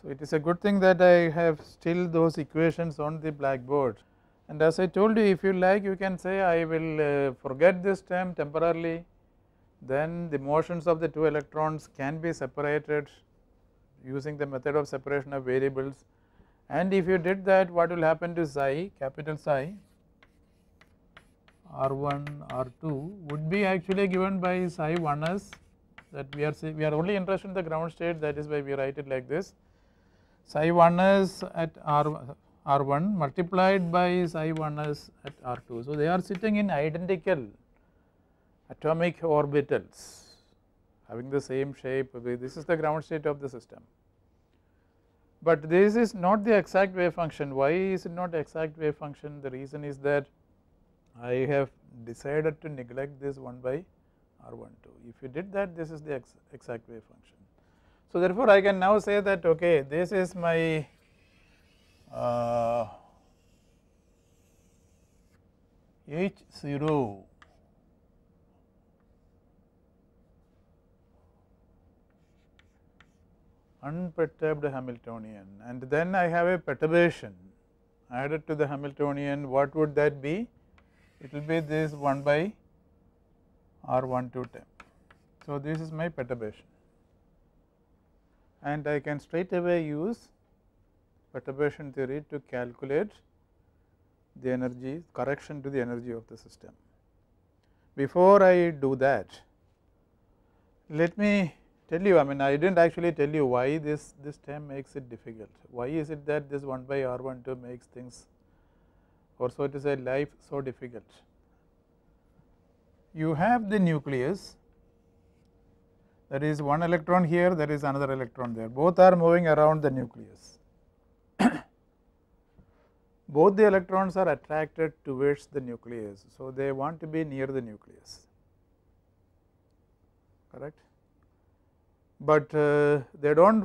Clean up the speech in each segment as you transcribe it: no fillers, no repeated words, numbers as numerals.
So, it is a good thing that I have still those equations on the blackboard, and as I told you, if you like you can say I will forget this term temporarily, then the motions of the two electrons can be separated using the method of separation of variables, and if you did that, what will happen to psi, capital Psi R1 R2 would be actually given by psi 1s, that we are only interested in the ground state, that is why we write it like this, psi 1s at R1 multiplied by psi 1s at R2. So, they are sitting in identical atomic orbitals having the same shape. This is the ground state of the system, but this is not the exact wave function. Why is it not exact wave function? The reason is that I have decided to neglect this 1 by R12. If you did that, this is the exact wave function. So, therefore, I can now say that okay, this is my H0 unperturbed Hamiltonian, and then I have a perturbation added to the Hamiltonian. What would that be? It will be this 1 by R12 term. So, this is my perturbation, and I can straight away use perturbation theory to calculate the energy, correction to the energy of the system. Before I do that, let me tell you, I mean I did not actually tell you why this term makes it difficult. Why is it that this 1 by R12 makes things, or so to say, life so difficult? You have the nucleus, there is one electron here, there is another electron there, both are moving around the nucleus. Both the electrons are attracted towards the nucleus, so they want to be near the nucleus, correct, but they do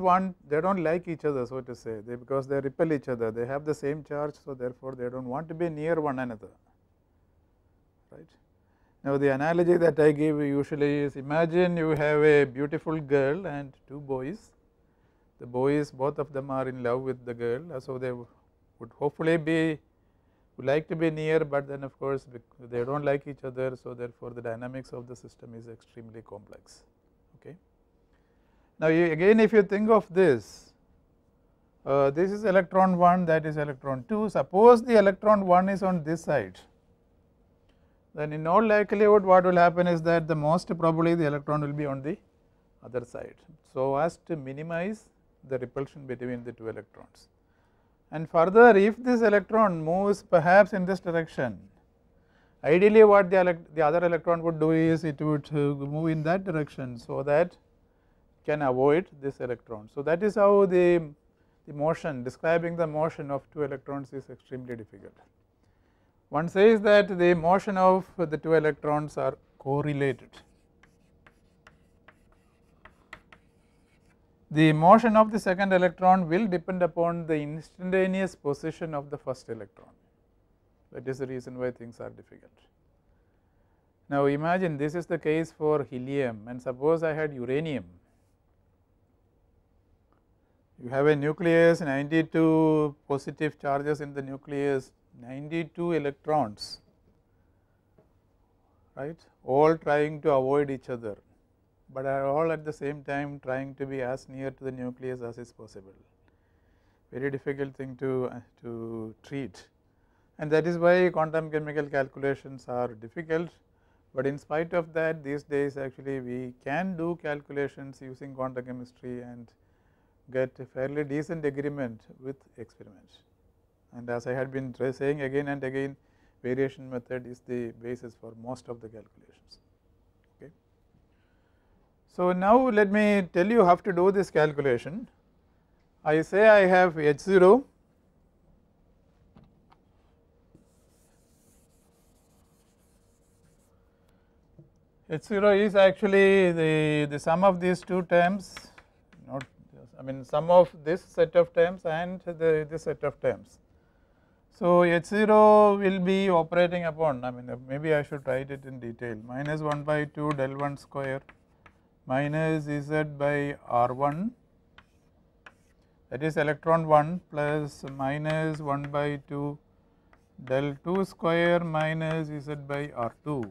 not like each other, so to say, because they repel each other, they have the same charge, so therefore they do not want to be near one another, right. Now, the analogy that I give usually is, imagine you have a beautiful girl and two boys. The boys, both of them are in love with the girl, so they would hopefully would like to be near, but then of course they do not like each other, so therefore the dynamics of the system is extremely complex. Okay. Now, again if you think of this, this is electron 1, that is electron 2. Suppose the electron 1 is on this side, then in all likelihood what will happen is that the most probably the electron will be on the other side, so as to minimize the repulsion between the two electrons. And further, if this electron moves perhaps in this direction, ideally what the other electron would do is it would move in that direction, so that can avoid this electron. So, that is how the motion, describing the motion of two electrons is extremely difficult. One says that the motion of the two electrons are correlated. The motion of the second electron will depend upon the instantaneous position of the first electron. That is the reason why things are difficult. Now, imagine this is the case for helium, and suppose I had uranium. You have a nucleus, 92 positive charges in the nucleus, 92 electrons, right, all trying to avoid each other, but are all at the same time trying to be as near to the nucleus as is possible. Very difficult thing to treat, and that is why quantum chemical calculations are difficult, but in spite of that, these days actually we can do calculations using quantum chemistry and get a fairly decent agreement with experiments. And as I had been saying again and again, variation method is the basis for most of the calculations. Okay. So, now let me tell you how to do this calculation. I say I have H0, H0 is actually the sum of these two terms, not I mean sum of this set of terms and this set of terms. So, H0 will be operating upon, I mean maybe I should write it in detail, minus 1 by 2 del 1 square minus Z by R1, that is electron 1 plus minus 1 by 2 del 2 square minus Z by R2,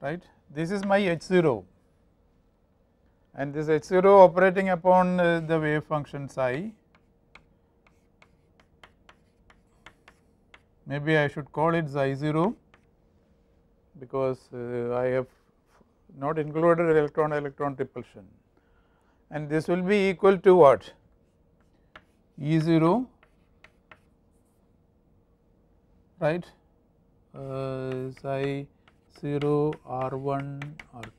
right. This is my H0, and this H0 operating upon the wave function psi. Maybe I should call it psi 0 because I have not included electron-electron repulsion, and this will be equal to what? E0, right, psi 0 R1 R2.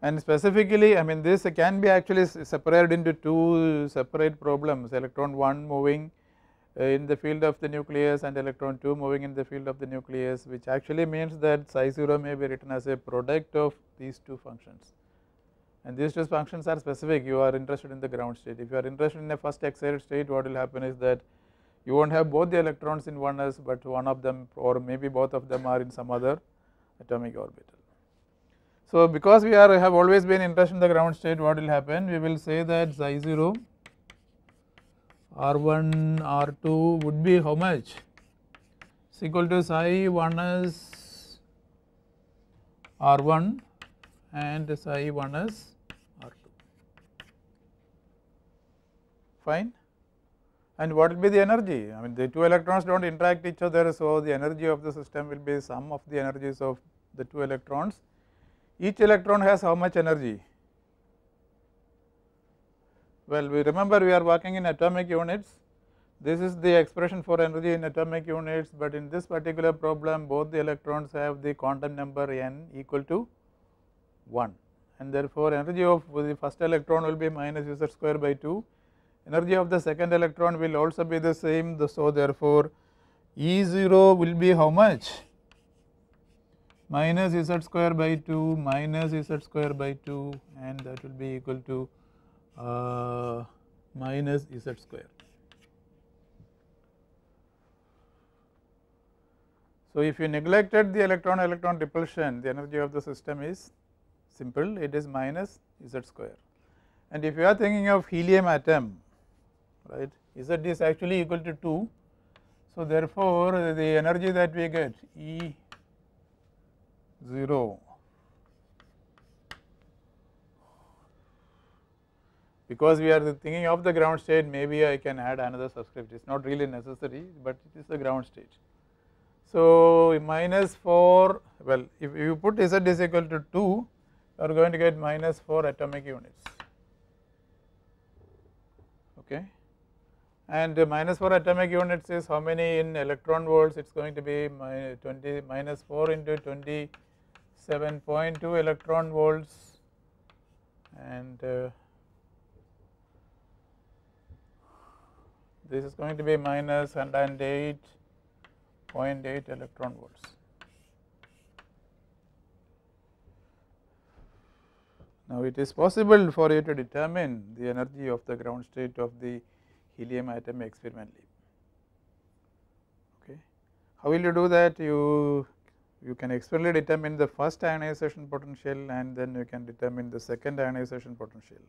And specifically, I mean, this can be actually separated into two separate problems: electron 1 moving in the field of the nucleus and electron 2 moving in the field of the nucleus, which actually means that psi 0 may be written as a product of these two functions, and these two functions are specific. You are interested in the ground state. If you are interested in a first excited state, what will happen is that you will not have both the electrons in one s, but one of them or maybe both of them are in some other atomic orbital. So, because we have always been interested in the ground state, what will happen? We will say that psi 0 R1 R2 would be how much? It's equal to psi 1s R1 and psi 1s R2. Fine. And what will be the energy? I mean, the two electrons do not interact each other, so the energy of the system will be sum of the energies of the two electrons. Each electron has how much energy? Well, we remember we are working in atomic units. This is the expression for energy in atomic units, but in this particular problem both the electrons have the quantum number n equal to 1, and therefore energy of the first electron will be minus Z square by 2. Energy of the second electron will also be the same, so therefore E0 will be how much? Minus Z square by 2 minus Z square by 2, and that will be equal to minus Z square. So, if you neglected the electron-electron repulsion, the energy of the system is simple, it is minus Z square. And if you are thinking of helium atom, right, Z is actually equal to 2. So, therefore, the energy that we get E0, because we are thinking of the ground state, maybe I can add another subscript. It is not really necessary, but it is the ground state. So, minus 4, well, if you put Z is equal to 2, you are going to get minus 4 atomic units, okay. And minus 4 atomic units is how many in electron volts? It is going to be minus 4 into 27.2 electron volts, and this is going to be minus 108.8 electron volts. Now, it is possible for you to determine the energy of the ground state of the helium atom experimentally, okay. How will you do that? You can experimentally determine the first ionization potential, and then you can determine the second ionization potential.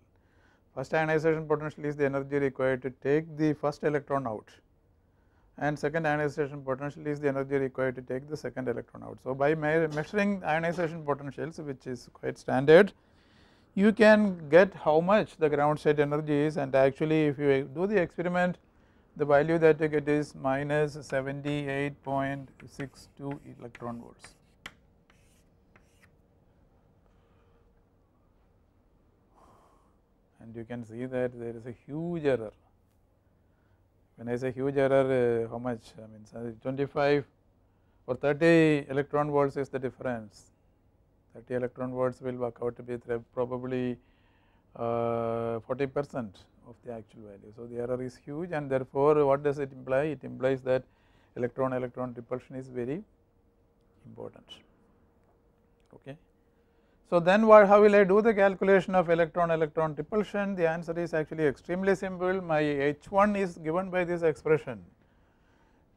First ionization potential is the energy required to take the first electron out, and second ionization potential is the energy required to take the second electron out. So, by measuring ionization potentials, which is quite standard, you can get how much the ground state energy is, and actually if you do the experiment, the value that you get is minus 78.62 electron volts. And you can see that there is a huge error. When I say huge error, how much? I mean 25 or 30 electron volts is the difference. 30 electron volts will work out to be probably 40% of the actual value. So, the error is huge, and therefore, what does it imply? It implies that electron-electron repulsion is very important, okay. So, then how will I do the calculation of electron-electron repulsion? The answer is actually extremely simple. My H1 is given by this expression.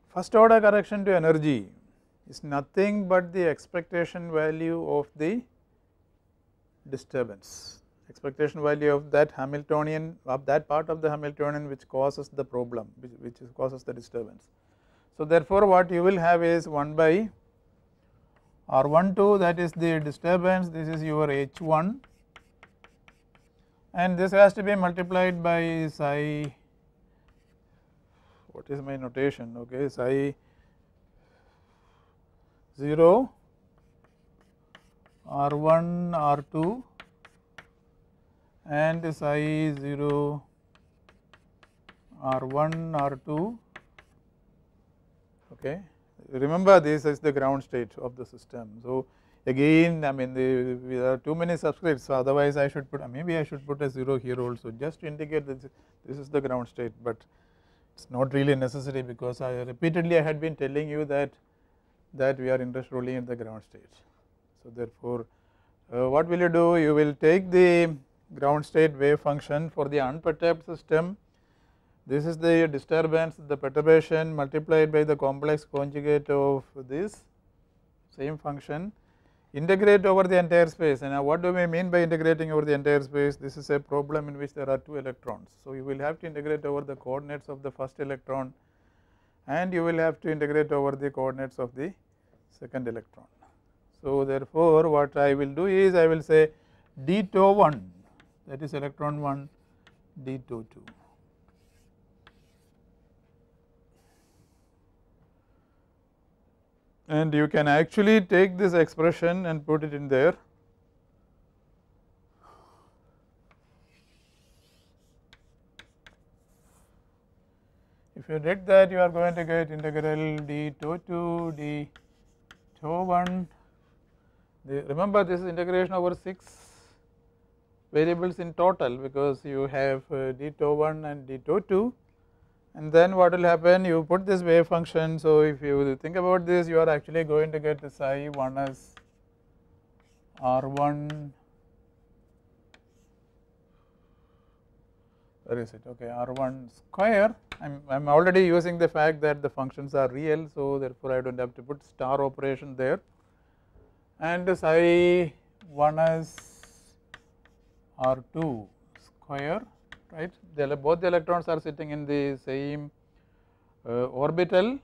First order correction to energy is nothing but the expectation value of the disturbance. expectation value of that Hamiltonian, of that part of the Hamiltonian which causes the problem, which causes the disturbance. So therefore what you will have is 1 by R12, that is the disturbance, this is your H1, and this has to be multiplied by psi, what is my notation, okay, psi 0 R1 R2 and psi 0 R1 R2, okay. Remember this is the ground state of the system. So again, I mean there are too many subscripts, so otherwise I should put, maybe I should put a 0 here also just to indicate that this is the ground state, but it is not really necessary because repeatedly I had been telling you that we are interested only in the ground state. So therefore what will you do, you will take the ground state wave function for the unperturbed system. This is the disturbance, the perturbation multiplied by the complex conjugate of this same function, integrate over the entire space. And now what do we mean by integrating over the entire space? This is a problem in which there are 2 electrons. So you will have to integrate over the coordinates of the first electron and you will have to integrate over the coordinates of the second electron. So therefore what I will do is I will say d tau 1, that is electron 1, d tau 2. And you can actually take this expression and put it in there. If you did that, you are going to get integral d tau 2 d tau 1. Remember this is integration over 6 variables in total because you have d tau 1 and d tau 2. And then what will happen, you put this wave function. So if you think about this, you are actually going to get the psi 1 as R1, where is it, okay, R1 square. I am already using the fact that the functions are real, so therefore I do not have to put star operation there, and psi 1 as R2 square, right. Both the electrons are sitting in the same orbital,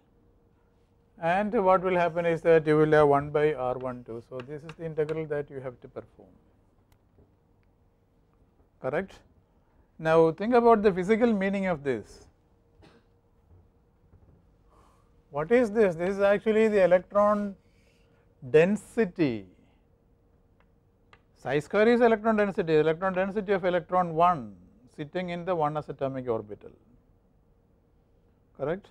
and what will happen is that you will have 1 by R12. So this is the integral that you have to perform, correct. Now think about the physical meaning of this. What is this? This is actually the electron density. Psi square is electron density of electron 1 sitting in the 1s atomic orbital, correct.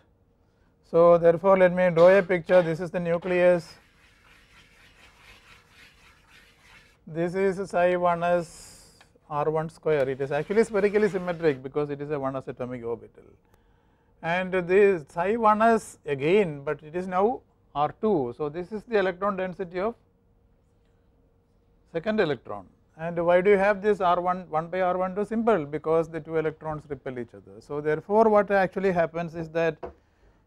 So therefore let me draw a picture. This is the nucleus, this is psi 1s R1 square. It is actually spherically symmetric because it is a 1s atomic orbital, and this psi 1s again, but it is now R2. So this is the electron density of second electron. And why do you have this R1 1 by R12? Simple, because the 2 electrons repel each other. So therefore what actually happens is that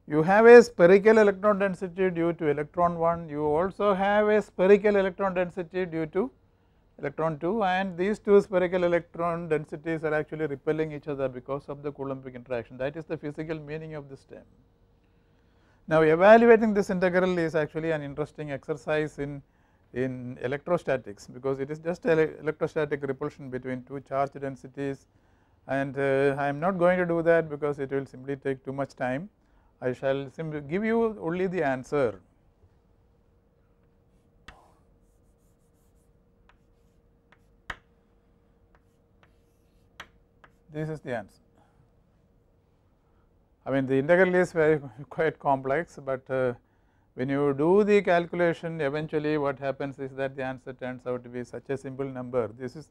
you have a spherical electron density due to electron 1, you also have a spherical electron density due to electron 2, and these 2 spherical electron densities are actually repelling each other because of the Coulombic interaction. That is the physical meaning of this term. Now evaluating this integral is actually an interesting exercise in electrostatics, because it is just electrostatic repulsion between 2 charge densities, and I am not going to do that because it will simply take too much time. I shall simply give you only the answer. This is the answer. I mean the integral is quite complex, but when you do the calculation, eventually what happens is that the answer turns out to be such a simple number. This is,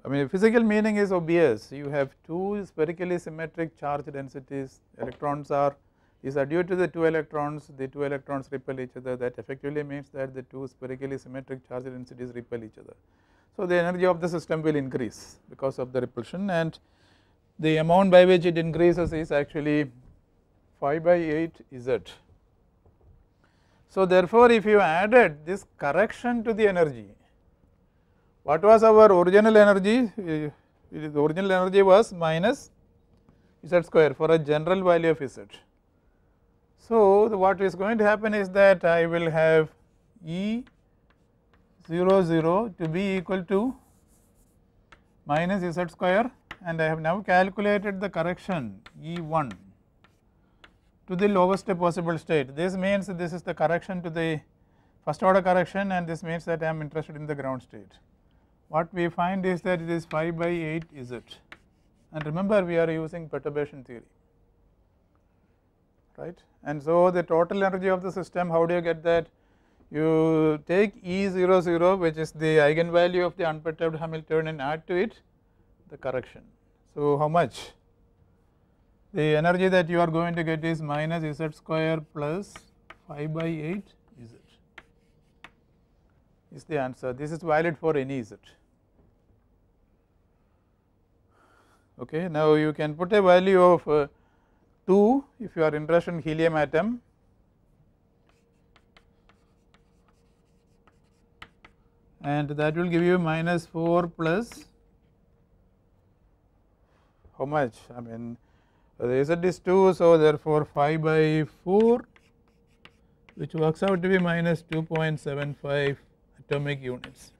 I mean physical meaning is obvious. You have 2 spherically symmetric charge densities, electrons are, these are due to the 2 electrons, the 2 electrons repel each other. That effectively means that the 2 spherically symmetric charge densities repel each other. So the energy of the system will increase because of the repulsion, and the amount by which it increases is actually 5 by 8 Z. So therefore if you added this correction to the energy, what was our original energy? The original energy was minus Z square for a general value of Z. So, what is going to happen is that I will have E 0 0 to be equal to minus Z square, and I have now calculated the correction E 1 to the lowest possible state. This means this is the correction to the first order correction, and this means that I am interested in the ground state. What we find is that it is 5 by 8 Z, and remember we are using perturbation theory, right. And so, the total energy of the system, how do you get that? You take E 0 0, which is the eigenvalue of the unperturbed Hamiltonian, and add to it the correction. So, how much? The energy that you are going to get is minus Z square plus 5 by 8 Z is the answer. This is valid for any Z. Okay. Now, you can put a value of 2 if you are interested in helium atom, and that will give you minus 4 plus how much? I mean, the Z is 2, so therefore 5 by 4, which works out to be minus 2.75 atomic units.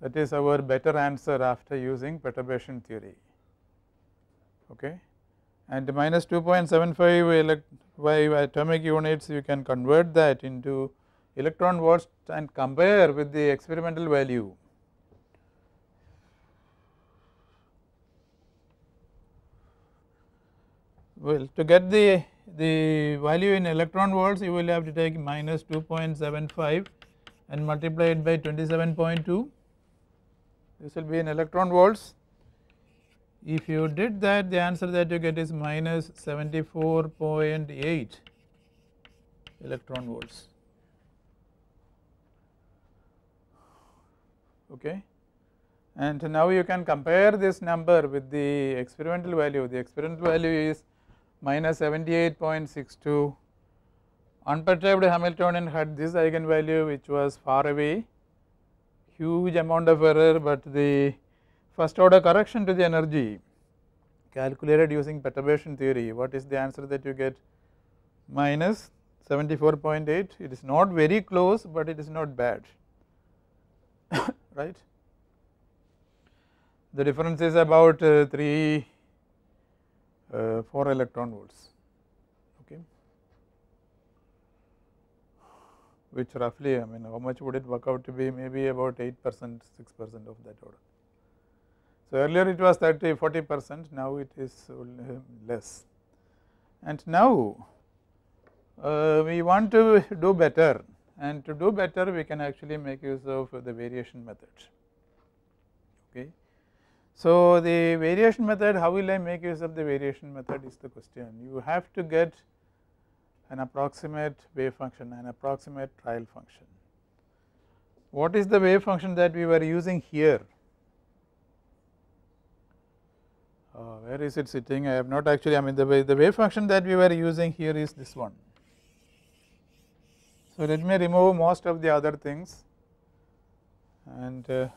That is our better answer after using perturbation theory. Okay. And minus 2.75 atomic units, you can convert that into electron volts and compare with the experimental value. Well, to get the value in electron volts, you will have to take minus 2.75 and multiply it by 27.2. This will be in electron volts. If you did that, the answer that you get is minus 74.8 electron volts. Okay. And now you can compare this number with the experimental value. The experimental value is minus 78.62. Unperturbed Hamiltonian had this eigenvalue, which was far away, huge amount of error, but the first order correction to the energy calculated using perturbation theory, what is the answer that you get? Minus 74.8. It is not very close, but it is not bad, right. The difference is about 4 electron volts, okay, which roughly, I mean, how much would it work out to be? Maybe about 8%, 6% of that order. So, earlier it was 30-40%, now it is less. And now we want to do better, and to do better we can actually make use of the variation method. Okay. So, the variation method, how will I make use of the variation method is the question. You have to get an approximate wave function, an approximate trial function. What is the wave function that we were using here? Where is it sitting? I have not actually, I mean, the wave function that we were using here is this one. So, let me remove most of the other things, and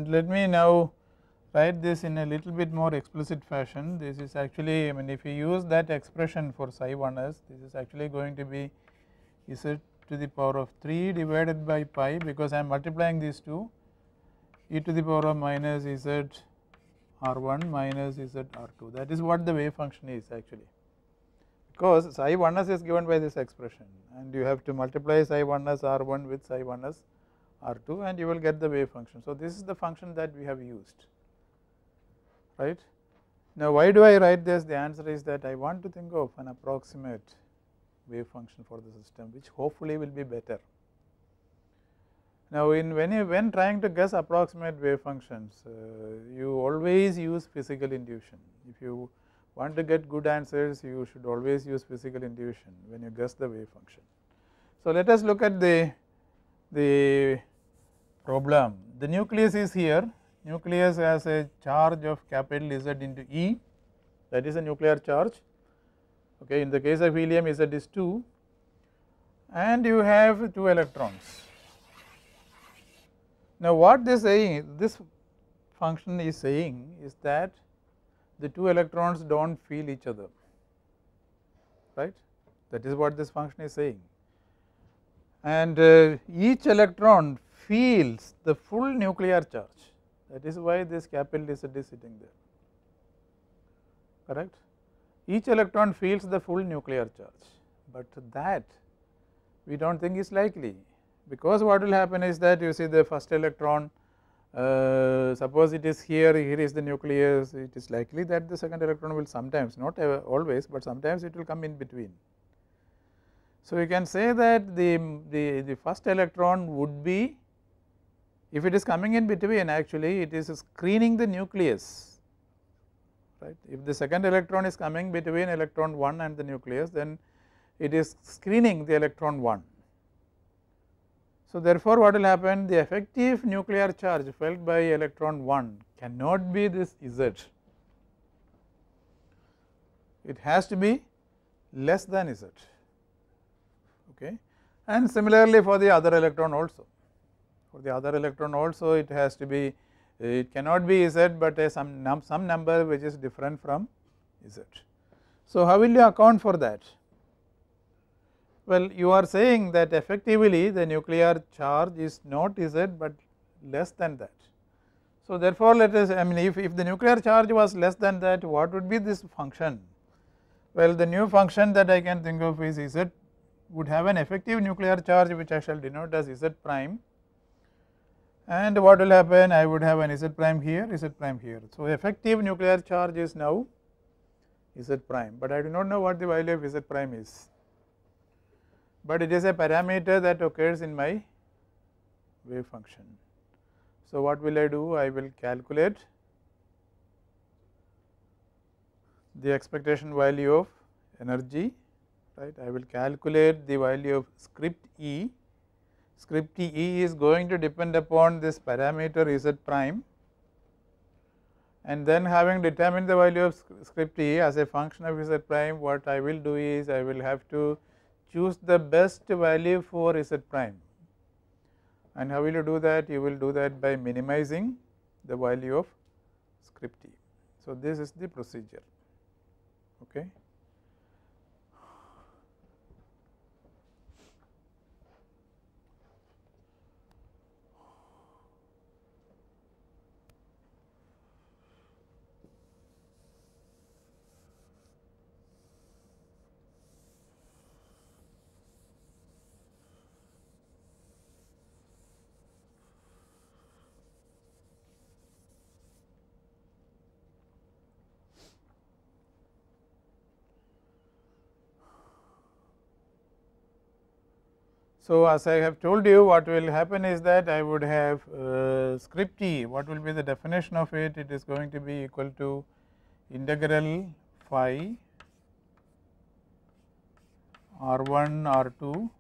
let me now write this in a little bit more explicit fashion. This is actually, I mean, if you use that expression for psi 1s, this is actually going to be Z to the power of 3 divided by pi, because I am multiplying these two, e to the power of minus Z r1 minus Z r2. That is what the wave function is actually, because psi 1s is given by this expression, and you have to multiply psi 1s r1 with psi 1s r2, and you will get the wave function. So, this is the function that we have used, right. Now, why do I write this? The answer is that I want to think of an approximate wave function for the system, which hopefully will be better. Now, when trying to guess approximate wave functions, you always use physical intuition. If you want to get good answers, you should always use physical intuition when you guess the wave function. So, let us look at the problem. The nucleus is here. Nucleus has a charge of capital Z into E, that is a nuclear charge. Okay, in the case of helium, Z is 2, and you have 2 electrons. Now, what this function is saying is that the 2 electrons do not feel each other, right. That is what this function is saying, and each electron feels the full nuclear charge. That is why this capital Z is sitting there, correct. Each electron feels the full nuclear charge, but that we do not think is likely, because what will happen is that you see the first electron, suppose it is here is the nucleus, it is likely that the second electron will sometimes, not always, but sometimes it will come in between. So, you can say that the first electron would be, if it is coming in between, actually it is screening the nucleus, right. If the second electron is coming between electron 1 and the nucleus, then it is screening the electron 1. So, therefore, what will happen, the effective nuclear charge felt by electron 1 cannot be this Z, it has to be less than Z, okay. And similarly for the other electron also, it has to be, it cannot be Z, but some number which is different from Z. So, how will you account for that? Well, you are saying that effectively the nuclear charge is not Z, but less than that. So, therefore, let us, I mean, if the nuclear charge was less than that, what would be this function? Well, the new function that I can think of is Z would have an effective nuclear charge, which I shall denote as Z prime, and what will happen, I would have an Z prime here, Z prime here. So, effective nuclear charge is now Z prime, but I do not know what the value of Z prime is, but it is a parameter that occurs in my wave function. So, what will I do? I will calculate the expectation value of energy, right. I will calculate the value of script E. Script E is going to depend upon this parameter Z prime, and then having determined the value of script E as a function of Z prime, what I will do is I will have to choose the best value for Z prime. And how will you do that? You will do that by minimizing the value of script E. So, this is the procedure, okay. So, as I have told you, what will happen is that I would have script E. What will be the definition of it? It is going to be equal to integral phi R1 R2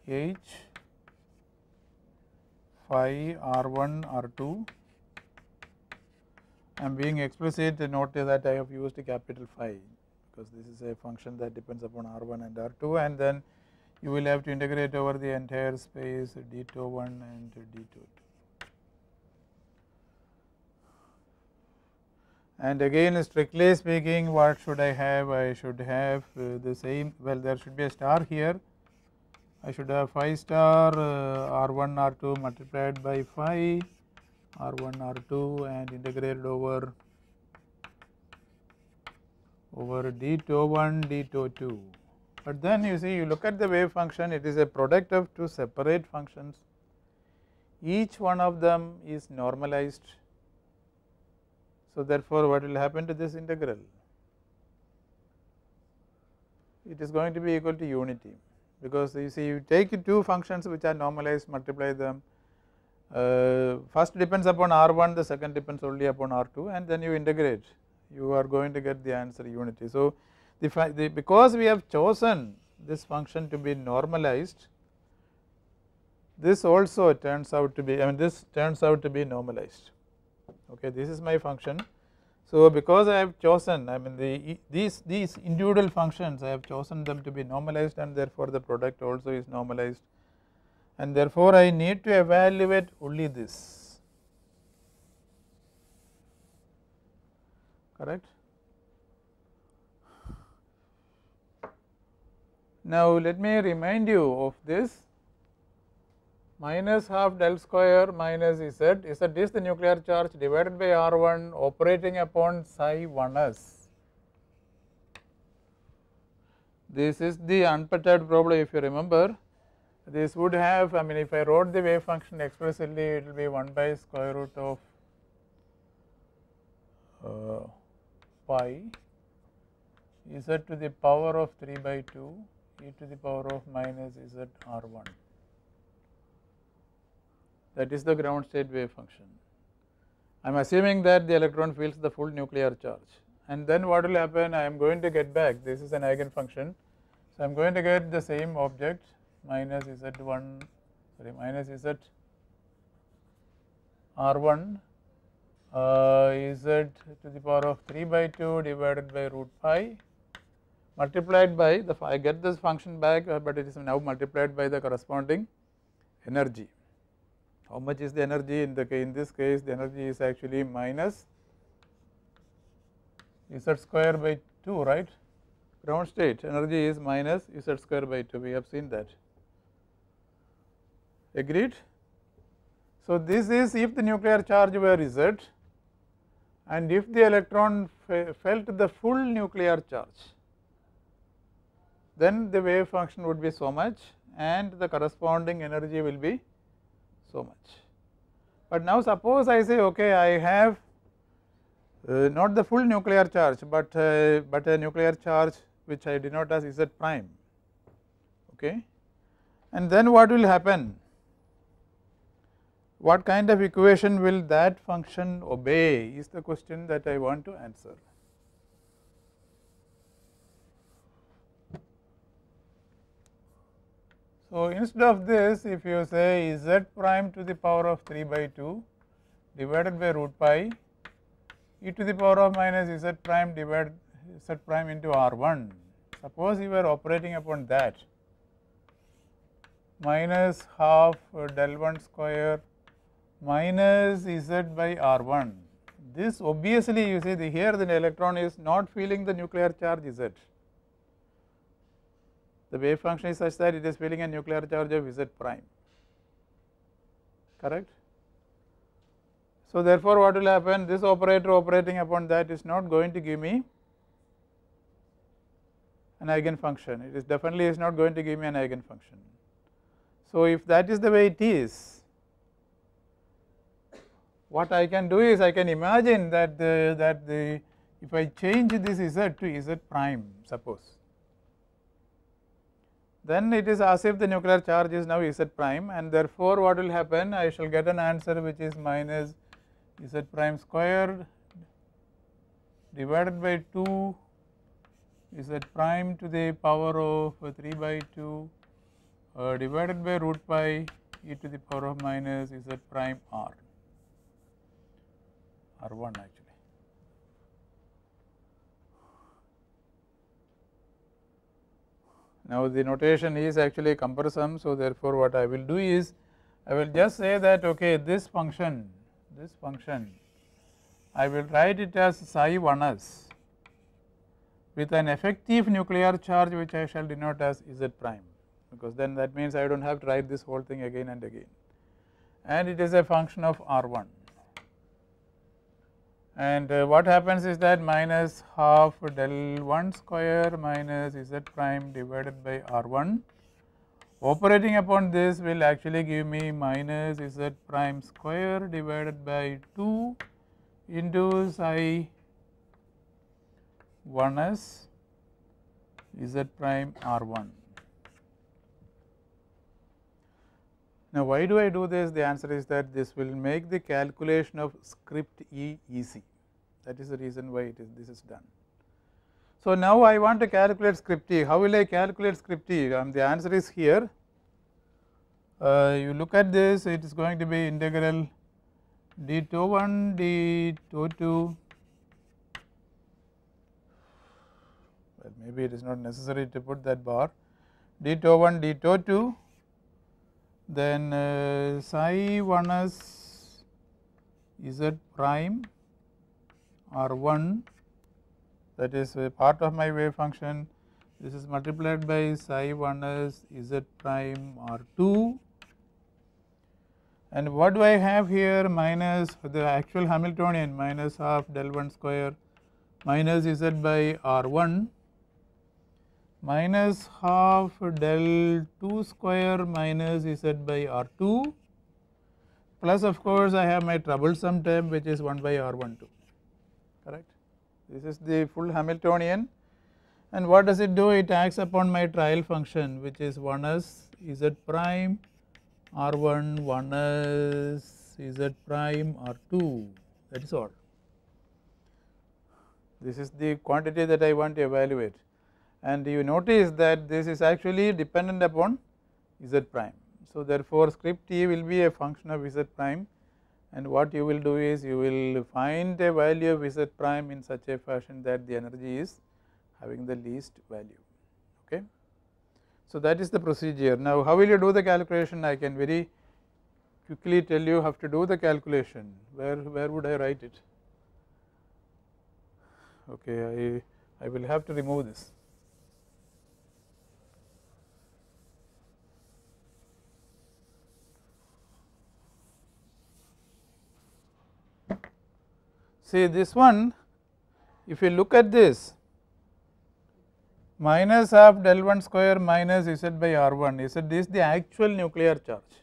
H phi R1 R2. I am being explicit, note that I have used a capital phi, because this is a function that depends upon R1 and R2, and then you will have to integrate over the entire space d2 1 and d2 2. And again, strictly speaking, what should I have? I should have the same, well, there should be a star here. I should have phi star R1 R2 multiplied by phi R1 R2 and integrated over d2 1 d2 2. But then you see, you look at the wave function, it is a product of two separate functions. Each one of them is normalized. So, therefore, what will happen to this integral? It is going to be equal to unity. because you see you take two functions which are normalized, multiply them, first depends upon R1, the second depends only upon R2, and then you integrate, you are going to get the answer unity. So because we have chosen this function to be normalized, this also turns out to be, this turns out to be normalized. Okay, this is my function. So because I have chosen, these individual functions I have chosen them to be normalized, and therefore the product also is normalized, and therefore I need to evaluate only this, correct. Now let me remind you of this. Minus half del square minus Z, Z is the nuclear charge divided by R1 operating upon psi 1s. This is the unperturbed problem, if you remember. This would have, if I wrote the wave function explicitly, it will be 1 by square root of pi Z to the power of 3 by 2 e to the power of minus Z R1. That is the ground state wave function. I am assuming that the electron feels the full nuclear charge, and then what will happen, I am going to get back, this is an eigen function, so I am going to get the same object minus Z1, minus Z R1 Z to the power of 3 by 2 divided by root pi multiplied by the, I get this function back, but it is now multiplied by the corresponding energy. How much is the energy? In this case, the energy is actually minus Z square by 2, right? Ground state energy is minus Z square by 2. We have seen that. Agreed? So this is if the nuclear charge were Z, and if the electron felt the full nuclear charge, then the wave function would be so much, and the corresponding energy will be so much. But now suppose I say, okay, I have not the full nuclear charge, but a nuclear charge which I denote as Z prime, okay, and then what will happen? What kind of equation will that function obey is the question that I want to answer. So instead of this, if you say Z prime to the power of 3 by 2 divided by root pi e to the power of minus Z prime divided Z prime into R1, suppose you were operating upon that, minus half del 1 square minus Z by R1. This obviously, you see, here the electron is not feeling the nuclear charge Z. The wave function is such that it is feeling a nuclear charge of Z prime, correct. So therefore what will happen, this operator operating upon that is not going to give me an eigenfunction, it is definitely is not going to give me an eigenfunction. So if that is the way it is, what I can do is I can imagine that if I change this Z to Z prime, suppose, then it is as if the nuclear charge is now Z prime, and therefore what will happen, I shall get an answer which is minus Z prime squared divided by 2 Z prime to the power of 3 by 2 divided by root pi e to the power of minus Z prime R, R1 actually. Now the notation is actually cumbersome, so therefore what I will do is I will just say that, okay, this function I will write it as psi 1s with an effective nuclear charge which I shall denote as Z prime, because then that means I do not have to write this whole thing again and again, and it is a function of R1. And what happens is that minus half del 1 square minus Z prime divided by R1 operating upon this will actually give me minus Z prime square divided by 2 into psi 1s Z prime R1. Now, why do I do this? The answer is that this will make the calculation of script E easy. That is the reason why this is done. So, now I want to calculate script E. How will I calculate script E? The answer is here. You look at this, it is going to be integral d tau 1 d tau 2. Well, maybe it is not necessary to put that bar, d tau 1 d tau 2, then psi 1s z prime r1, that is a part of my wave function. This is multiplied by psi 1s z prime r2, and what do I have here? Minus the actual Hamiltonian, minus half del 1 square minus z by r1 minus half del 2 square minus z by r2, plus of course I have my troublesome term which is 1 by r12, correct. This is the full Hamiltonian, and what does it do? It acts upon my trial function which is 1s z prime r1 1s z prime r2, that is all. This is the quantity that I want to evaluate, and you notice that this is actually dependent upon z prime. So, therefore, script E will be a function of z prime, and what you will do is you will find a value of z prime in such a fashion that the energy is having the least value. Okay. So, that is the procedure. Now, how will you do the calculation? I can very quickly tell you how to do the calculation. Where would I write it? Okay, I will have to remove this. See this one, if you look at this, minus half del 1 square minus z by r1, is this the actual nuclear charge,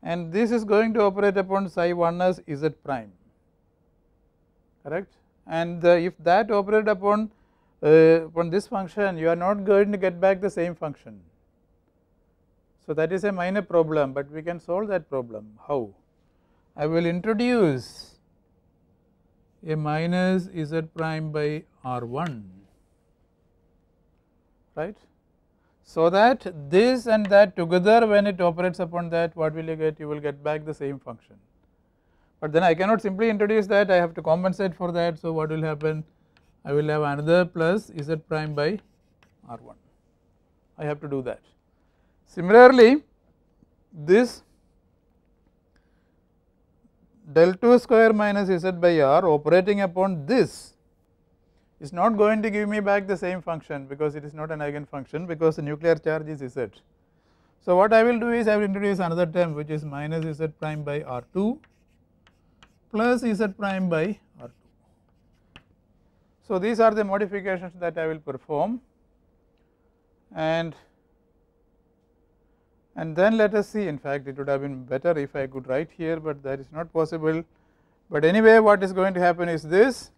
and this is going to operate upon psi 1 as z prime, correct, and if that operate upon this function, you are not going to get back the same function. So, that is a minor problem, but we can solve that problem. How? I will introduce a minus z prime by r1, right. So, that this and that together, when it operates upon that, what will you get? You will get back the same function, but then I cannot simply introduce that, I have to compensate for that. So, what will happen? I will have another plus z prime by r1, I have to do that. Similarly, this del 2 square minus z by r operating upon this is not going to give me back the same function, because it is not an eigen function, because the nuclear charge is z. So, what I will do is I will introduce another term which is minus z prime by r2 plus z prime by r2. So, these are the modifications that I will perform, and then let us see. In fact, it would have been better if I could write here, but that is not possible. But anyway, what is going to happen is this: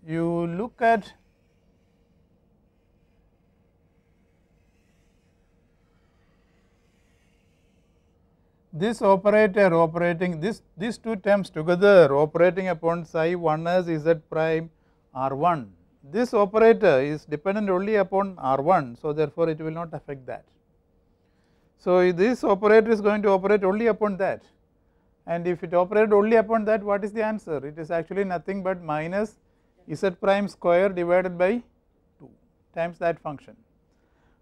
you look at this operator operating these two terms together operating upon psi 1 as z prime r1. This operator is dependent only upon r1, so therefore it will not affect that. So, this operator is going to operate only upon that, and if it operated only upon that, what is the answer? It is actually nothing but minus z prime square divided by 2 times that function.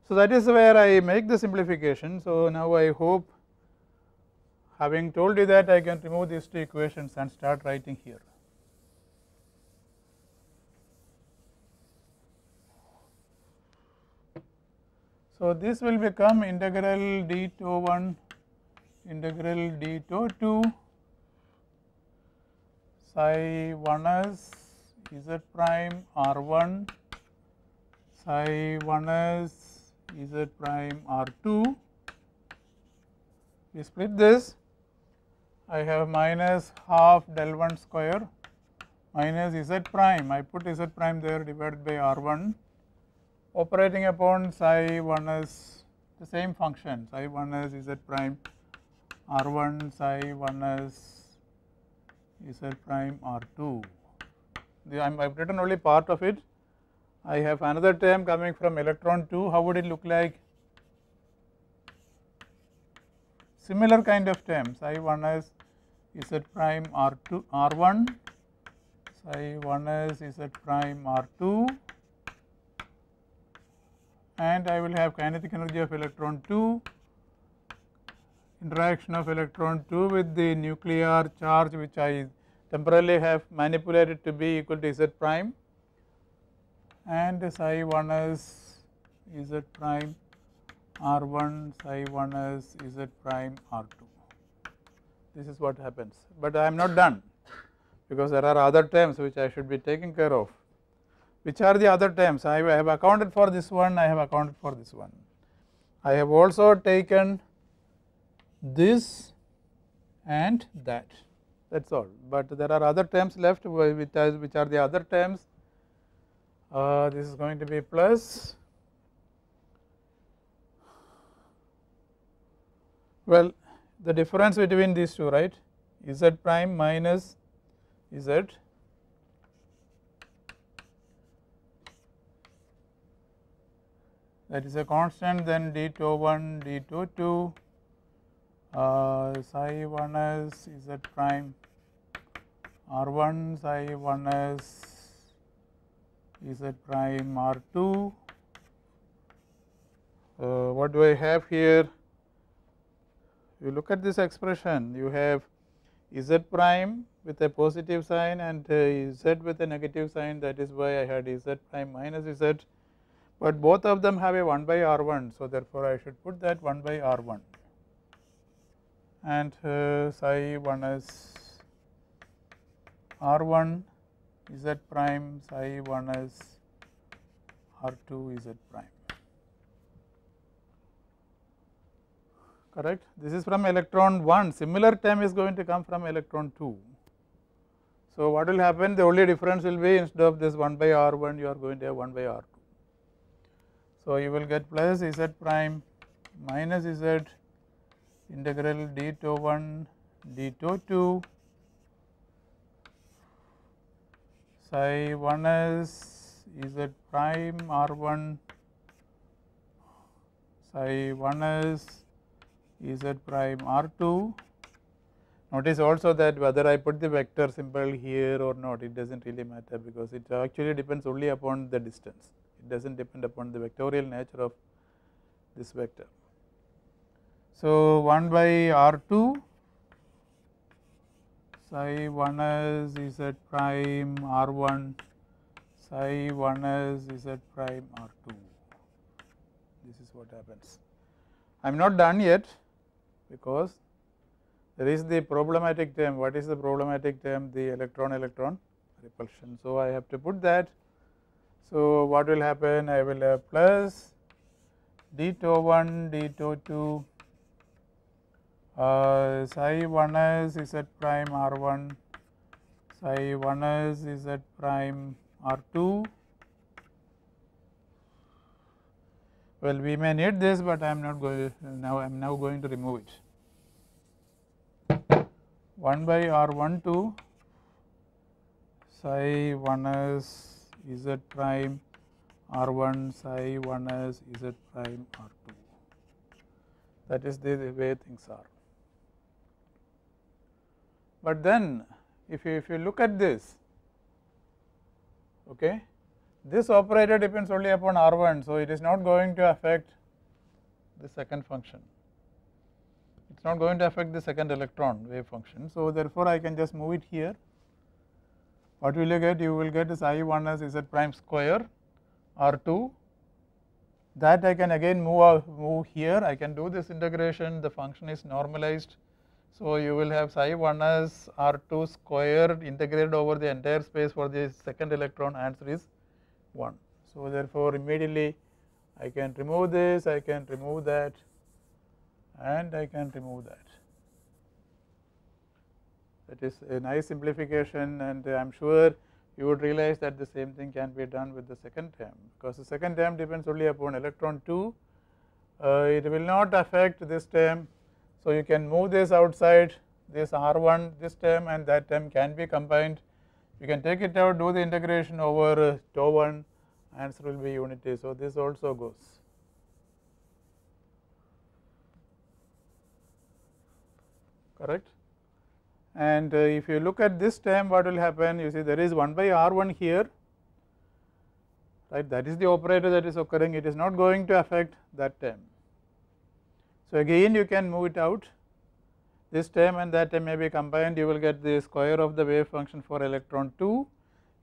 So, that is where I make the simplification. So, now I hope, having told you that, I can remove these two equations and start writing here. So, this will become integral d tau 1 integral d tau 2 psi 1 as z prime r1 psi 1 as z prime r2. We split this, I have minus half del 1 square minus z prime, I put z prime there, divided by r1 operating upon psi 1 as the same function, psi 1 as z prime R1 psi 1s Z prime R2. I have written only part of it. I have another term coming from electron 2. How would it look like? Similar kind of term, psi 1s Z prime R2 R1 psi 1s Z prime R2, and I will have kinetic energy of electron 2, interaction of electron 2 with the nuclear charge which I temporarily have manipulated to be equal to Z prime, and psi 1s Z prime R1 psi 1s Z prime R2. This is what happens, but I am not done, because there are other terms which I should be taking care of. Which are the other terms? I have accounted for this one, I have accounted for this one. I have also taken this and that is all, but there are other terms left which are the other terms. This is going to be plus, well, the difference between these two, right, Z prime minus Z, that is a constant, then d21 d22 psi 1s Z prime R1 psi 1s Z prime R2. What do I have here? You look at this expression, you have Z prime with a positive sign and Z with a negative sign, that is why I had Z prime minus Z, but both of them have a 1 by R1, so therefore I should put that 1 by R1, and psi 1s R1 Z prime psi 1s R2 Z prime. Correct. This is from electron 1. Similar term is going to come from electron 2. So what will happen? The only difference will be, instead of this 1 by R1, you are going to have 1 by R2. So you will get plus Z prime minus Z integral d21 d22 psi 1s Z prime R1 psi 1s Z prime R2. Notice also that whether I put the vector symbol here or not, it does not really matter, because it actually depends only upon the distance. It does not depend upon the vectorial nature of this vector. So 1 by R2 psi 1s Z prime R1 psi 1s Z prime R2. This is what happens. I am not done yet, because there is the problematic term. What is the problematic term? The electron-electron repulsion. So I have to put that. So what will happen? I will have plus d21 d22 psi 1s Z prime R1 psi 1s Z prime R2. Well, we may need this, but I am not going now. I am now going to remove it. 1 by R12 psi 1s Z prime R1 psi 1s Z prime R2. That is the way things are. But then, if you look at this, okay, this operator depends only upon R1, so it is not going to affect the second function. It is not going to affect the second electron wave function. So therefore I can just move it here. What will you get? You will get psi 1s Z prime square R2. That I can again move here. I can do this integration. The function is normalized. So you will have psi 1s R2 square integrated over the entire space for the second electron. Answer is 1. So therefore immediately I can remove this, I can remove that, and I can remove that. That is a nice simplification, and I am sure you would realize that the same thing can be done with the second term, because the second term depends only upon electron 2. It will not affect this term. So, you can move this outside, this R1, this term and that term can be combined. You can take it out, do the integration over tau 1, answer will be unity. So, this also goes. Correct. And if you look at this term, what will happen? You see there is 1 by R1 here, right, that is the operator that is occurring, it is not going to affect that term. So, again you can move it out, this term and that term may be combined, you will get the square of the wave function for electron 2,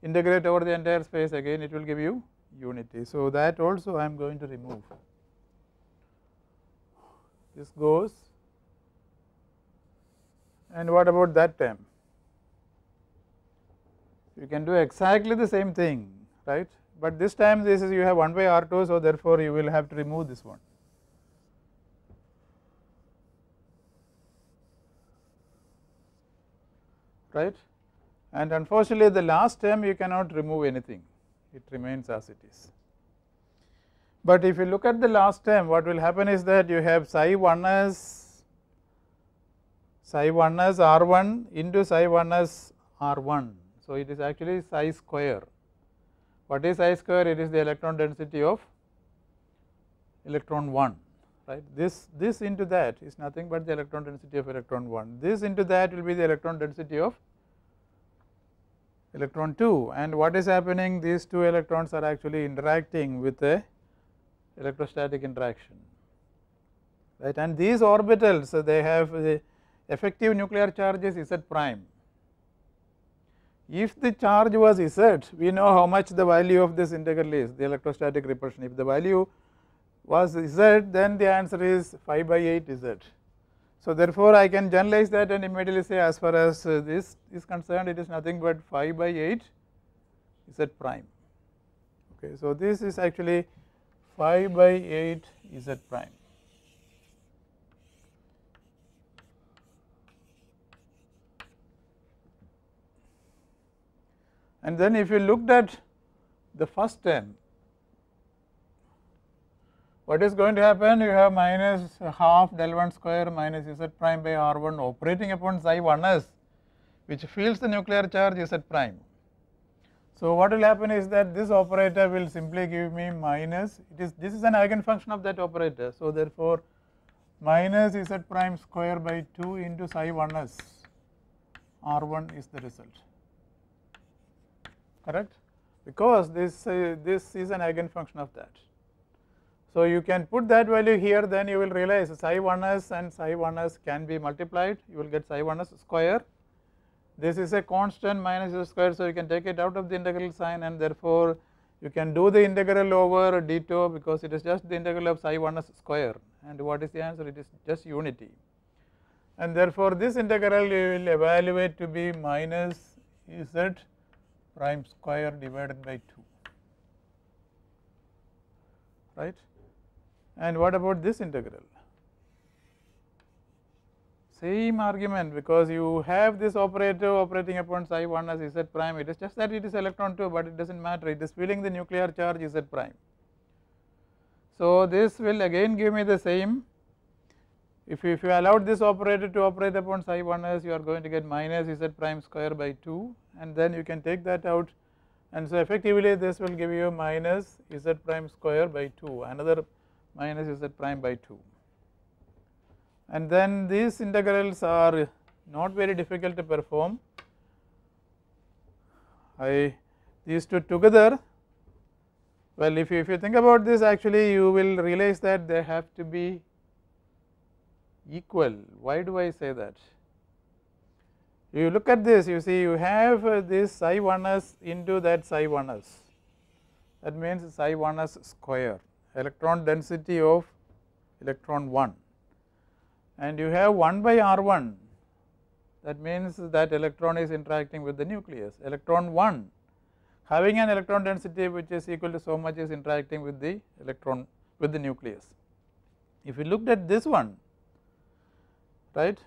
integrate over the entire space, again it will give you unity. So, that also I am going to remove. This goes, and what about that term? You can do exactly the same thing, right, but this time this is you have 1 by R2, so therefore you will have to remove this one. Right, and unfortunately the last term you cannot remove anything, it remains as it is. But if you look at the last term, what will happen is that you have psi 1 as R1 into psi 1 as R1. So, it is actually psi square. What is psi square? It is the electron density of electron 1. Right. This into that is nothing but the electron density of electron 1, this into that will be the electron density of electron 2, and what is happening, these two electrons are actually interacting with a electrostatic interaction, right, and these orbitals, so they have the effective nuclear charge is Z prime. If the charge was Z, we know how much the value of this integral is, the electrostatic repulsion. If the value was Z, then the answer is 5 by 8 Z. So, therefore, I can generalize that and immediately say as far as this is concerned, it is nothing but 5 by 8 Z prime. Okay, so, this is actually 5 by 8 Z prime. And then if you looked at the first term, what is going to happen? You have minus half del 1 square minus Z prime by R1 operating upon psi 1s, which fills the nuclear charge Z prime. So, what will happen is that this operator will simply give me minus, this is an eigenfunction of that operator. So, therefore, minus Z prime square by 2 into psi 1s R1 is the result, correct, because this is an eigenfunction of that. So, you can put that value here, then you will realize psi 1s and psi 1s can be multiplied, you will get psi 1s square. This is a constant minus Z square, so you can take it out of the integral sign, and therefore, you can do the integral over d tau, because it is just the integral of psi 1s square, and what is the answer? It is just unity, and therefore, this integral you will evaluate to be minus Z prime square divided by 2, right. And what about this integral? Same argument, because you have this operator operating upon psi 1 as Z prime, it is just that it is electron 2, but it does not matter, it is filling the nuclear charge Z prime. So, this will again give me the same, if you allowed this operator to operate upon psi 1 as, you are going to get minus Z prime square by 2, and then you can take that out, and so effectively this will give you minus Z prime square by 2, another minus Z prime by 2. And then these integrals are not very difficult to perform. These two together, well, if you think about this, actually you will realize that they have to be equal. Why do I say that? You look at this, you see you have this psi 1s into that psi 1s, that means psi 1s square, electron density of electron 1, and you have 1 by R1, that means that electron is interacting with the nucleus. Electron 1 having an electron density which is equal to so much is interacting with the electron with the nucleus. If you looked at this one, right,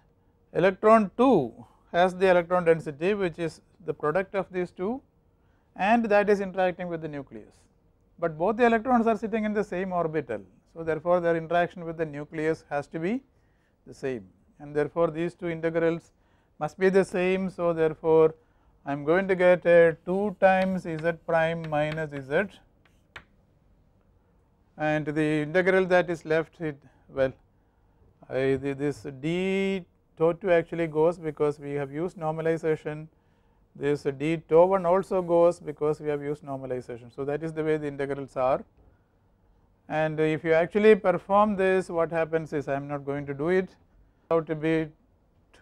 electron 2 has the electron density which is the product of these two, and that is interacting with the nucleus, but both the electrons are sitting in the same orbital. So, therefore, their interaction with the nucleus has to be the same. and therefore these two integrals must be the same. So therefore I am going to get a 2 times z prime minus z, and the integral that is left, this d tau 2 actually goes because we have used normalization, this d tau 1 also goes because we have used normalization. So that is the way the integrals are, and if you actually perform this, what happens is, I am not going to do it, out to be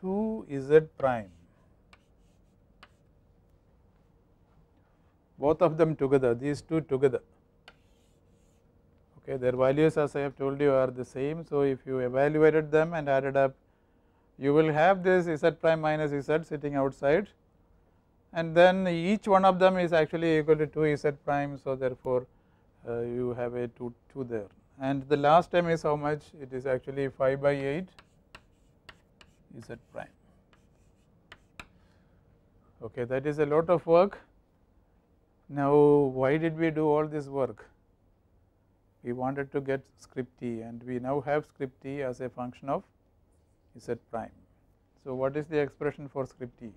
2 z prime, both of them together, these two together. Okay, their values, as I have told you, are the same. So if you evaluated them and added up, you will have this z prime minus z sitting outside, and then each one of them is actually equal to 2 z prime. So therefore you have a 2 there, and the last term is how much? It is actually 5 by 8 z prime. Okay, that is a lot of work. Now why did we do all this work? We wanted to get script t, and we now have script t as a function of z prime. So what is the expression for script t?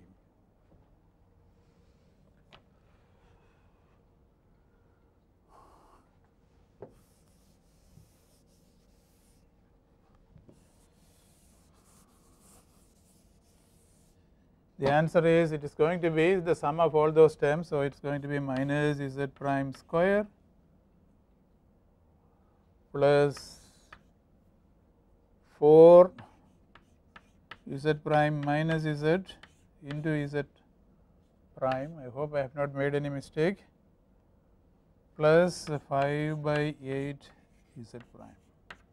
The answer is, it is going to be the sum of all those terms. So it is going to be minus z prime square plus 4 z prime minus z into z prime. I hope I have not made any mistake, plus 5 by 8 z prime,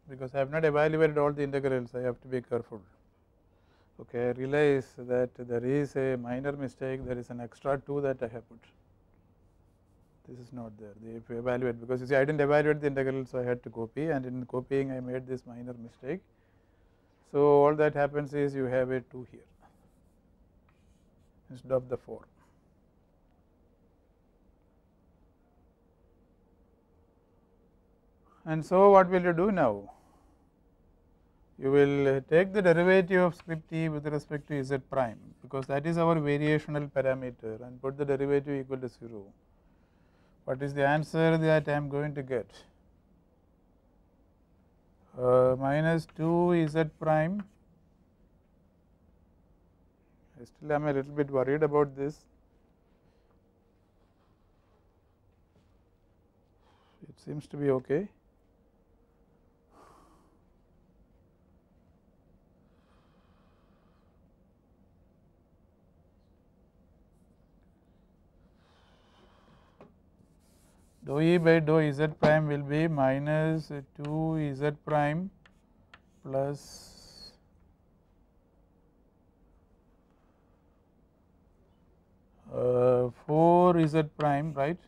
because I have not evaluated all the integrals, I have to be careful. Okay, I realize that there is a minor mistake, there is an extra 2 that I have put. This is not there, if you evaluate, because you see I did not evaluate the integral, so I had to copy, and in copying I made this minor mistake. So all that happens is you have a 2 here instead of the 4. And so what will you do now? You will take the derivative of script t with respect to z prime, because that is our variational parameter, and put the derivative equal to 0. What is the answer that I am going to get? Minus 2 z prime. I still am a little bit worried about this. It seems to be okay. Dou e by dou z prime will be minus 2 z prime plus uh, 4 z prime, right?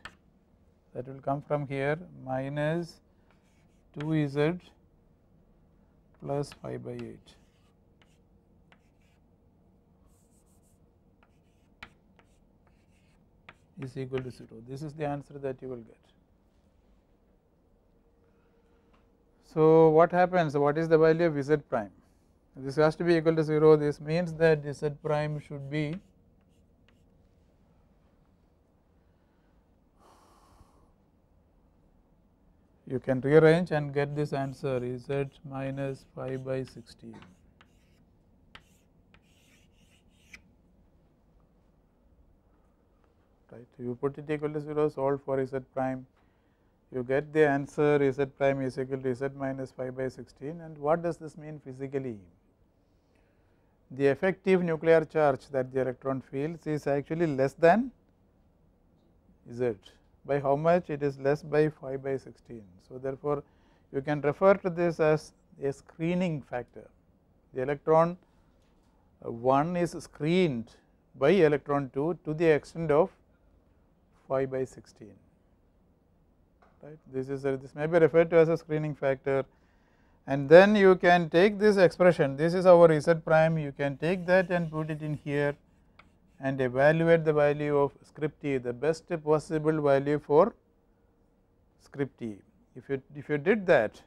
That will come from here, minus 2 z plus 5 by 8. Is equal to 0. This is the answer that you will get. So what happens? What is the value of z prime? This has to be equal to 0. This means that z prime should be you can rearrange and get this answer z minus 5 by 16. Right. You put it equal to 0, solve for z prime, you get the answer z prime is equal to z minus 5 by 16. And what does this mean physically? The effective nuclear charge that the electron feels is actually less than z. By how much? It is less by 5 by 16. So therefore you can refer to this as a screening factor. The electron 1 is screened by electron 2 to the extent of 5 by 16. Right. This may be referred to as a screening factor, and then you can take this expression, this is our z prime, you can take that and put it in here and evaluate the value of script t, the best possible value for script t. If you did that,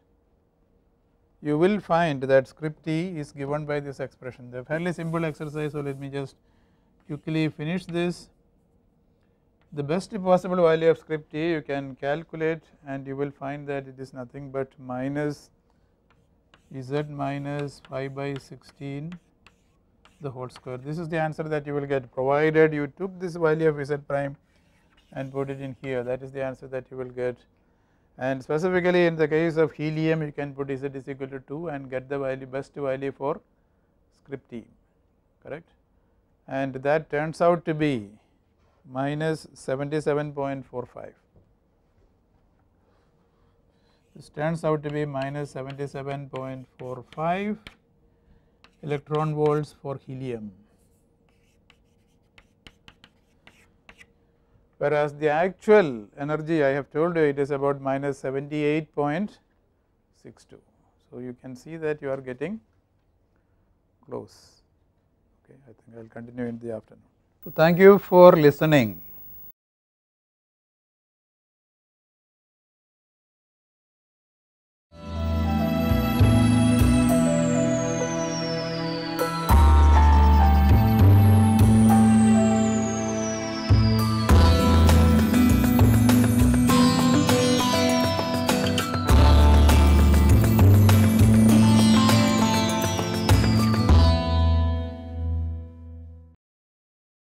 you will find that script T is given by this expression. The fairly simple exercise, so let me just quickly finish this. The best possible value of script T you can calculate, and you will find that it is nothing but minus Z minus 5 by 16 the whole square. This is the answer that you will get, provided you took this value of Z prime and put it in here. That is the answer that you will get. And specifically in the case of helium, you can put Z is equal to 2 and get the value, best value for script T, correct, and that turns out to be minus 77.45. This turns out to be minus 77.45 electron volts for helium, whereas the actual energy I have told you it is about minus 78.62. So, you can see that you are getting close. Okay, I think I will continue in the afternoon. So, thank you for listening.